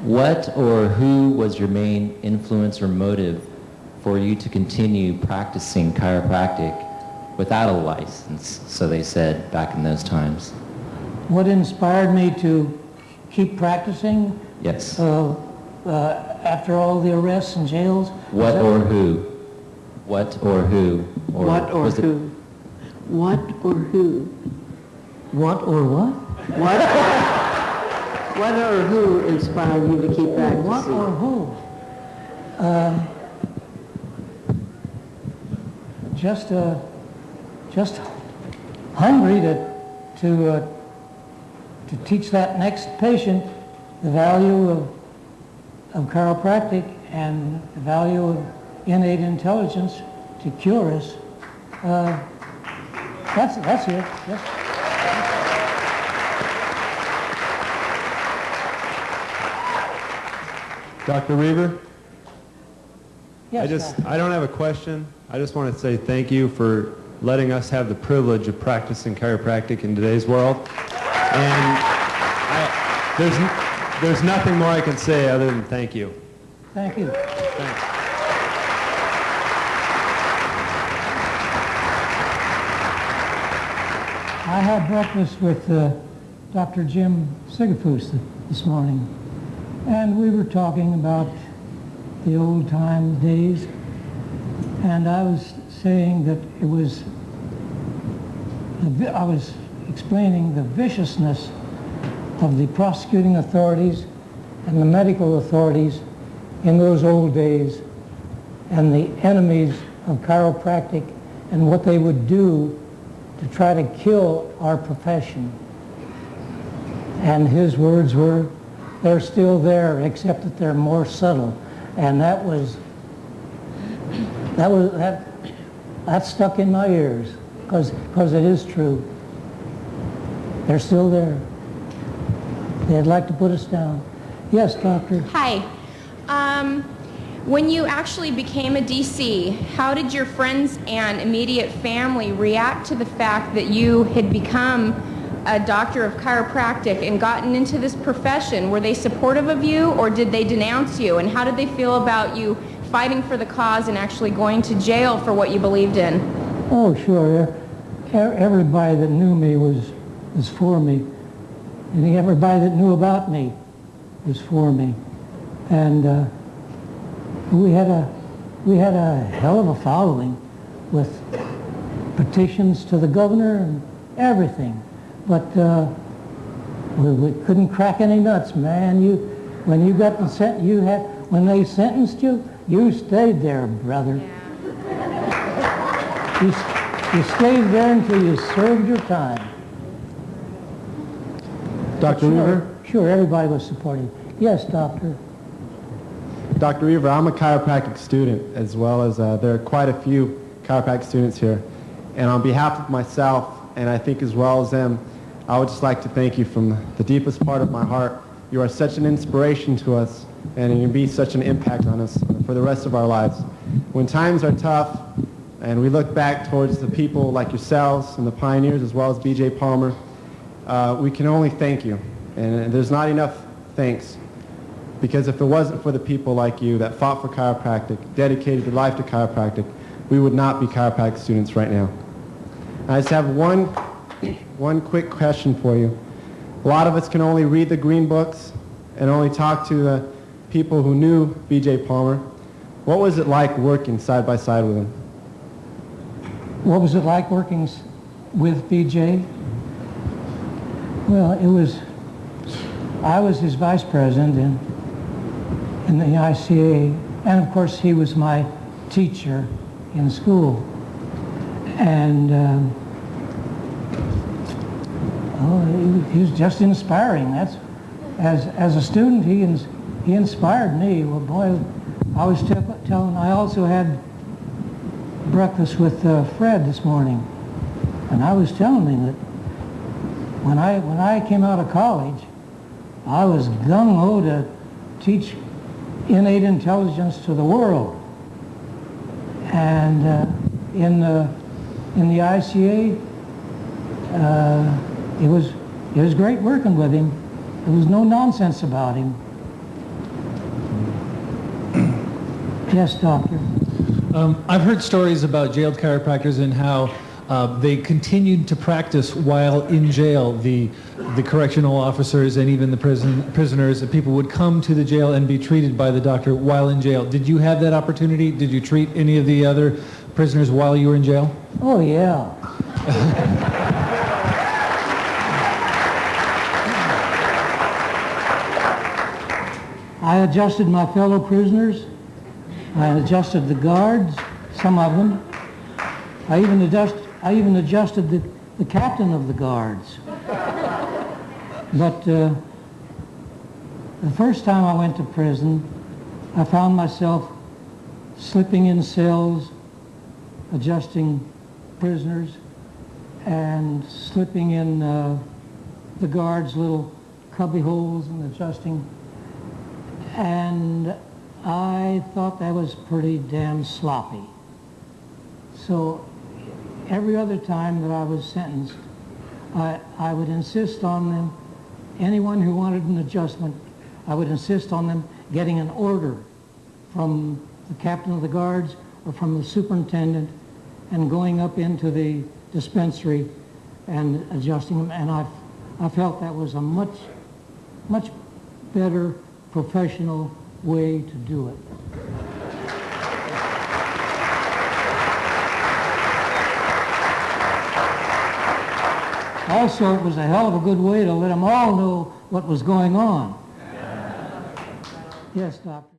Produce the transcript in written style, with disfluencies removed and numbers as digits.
What or who was your main influence or motive for you to continue practicing chiropractic without a license, so they said back in those times? What inspired me to keep practicing? Yes. After all the arrests and jails? What or who? What or who? Or What or was it- who? What or who? What or what? What or who inspired you to keep practicing? What or who? Just hungry to teach that next patient the value of chiropractic and the value of innate intelligence to cure us. That's it. Yes. Dr. Reaver? Yes, I don't have a question. I just want to say thank you for letting us have the privilege of practicing chiropractic in today's world. And there's nothing more I can say other than thank you. Thank you. Thanks. I had breakfast with Dr. Jim Sigafus this morning, and we were talking about the old time days, and I was saying that I was explaining the viciousness of the prosecuting authorities and the medical authorities in those old days, and the enemies of chiropractic and what they would do to try to kill our profession. And his words were, they're still there, except that they're more subtle. And that stuck in my ears, because it is true. They're still there. They'd like to put us down. Yes, doctor. Hi. When you actually became a DC, how did your friends and immediate family react to the fact that you had become a doctor of chiropractic and gotten into this profession? Were they supportive of you, or did they denounce you? And how did they feel about you fighting for the cause and actually going to jail for what you believed in? Oh, sure. Everybody that knew me was for me. And everybody that knew about me was for me. And we had a hell of a following with petitions to the governor and everything. But we couldn't crack any nuts, man. When you got the when they sentenced you, you stayed there, brother. Yeah. You stayed there until you served your time. Dr. Reaver? Sure, everybody was supportive. Yes, doctor. Dr. Reaver, I'm a chiropractic student, as well as there are quite a few chiropractic students here. And on behalf of myself, and I think as well as them, I would just like to thank you from the deepest part of my heart. You are such an inspiration to us, and you be such an impact on us for the rest of our lives. When times are tough, and we look back towards the people like yourselves and the pioneers, as well as B.J. Palmer, we can only thank you. And there's not enough thanks. Because if it wasn't for the people like you that fought for chiropractic, dedicated their life to chiropractic, we would not be chiropractic students right now. I just have one quick question for you. A lot of us can only read the green books and only talk to the people who knew B.J. Palmer. What was it like working side by side with him? What was it like working with B.J.? Well, I was his vice president in the ICA, and of course he was my teacher in school. And he was just inspiring. That's as a student, he inspired me. Well, boy, I was telling. I also had breakfast with Fred this morning, and I was telling him that when I came out of college, I was gung-ho to teach innate intelligence to the world. And in the ICA, it was great working with him. There was no nonsense about him. Yes, doctor. I've heard stories about jailed chiropractors and how they continued to practice while in jail. The correctional officers and even the prisoners, and people would come to the jail and be treated by the doctor while in jail. Did you have that opportunity? Did you treat any of the other prisoners while you were in jail? Oh, yeah. I adjusted my fellow prisoners. I adjusted the guards, some of them. I even adjusted the captain of the guards. But the first time I went to prison, I found myself slipping in cells, adjusting prisoners, and slipping in the guards' little cubby holes and adjusting. And I thought that was pretty damn sloppy. So every other time that I was sentenced, I would insist on them, anyone who wanted an adjustment, I would insist on them getting an order from the captain of the guards or from the superintendent and going up into the dispensary and adjusting them. And I felt that was a much better professional way to do it. Also, it was a hell of a good way to let them all know what was going on. Yes, doctor.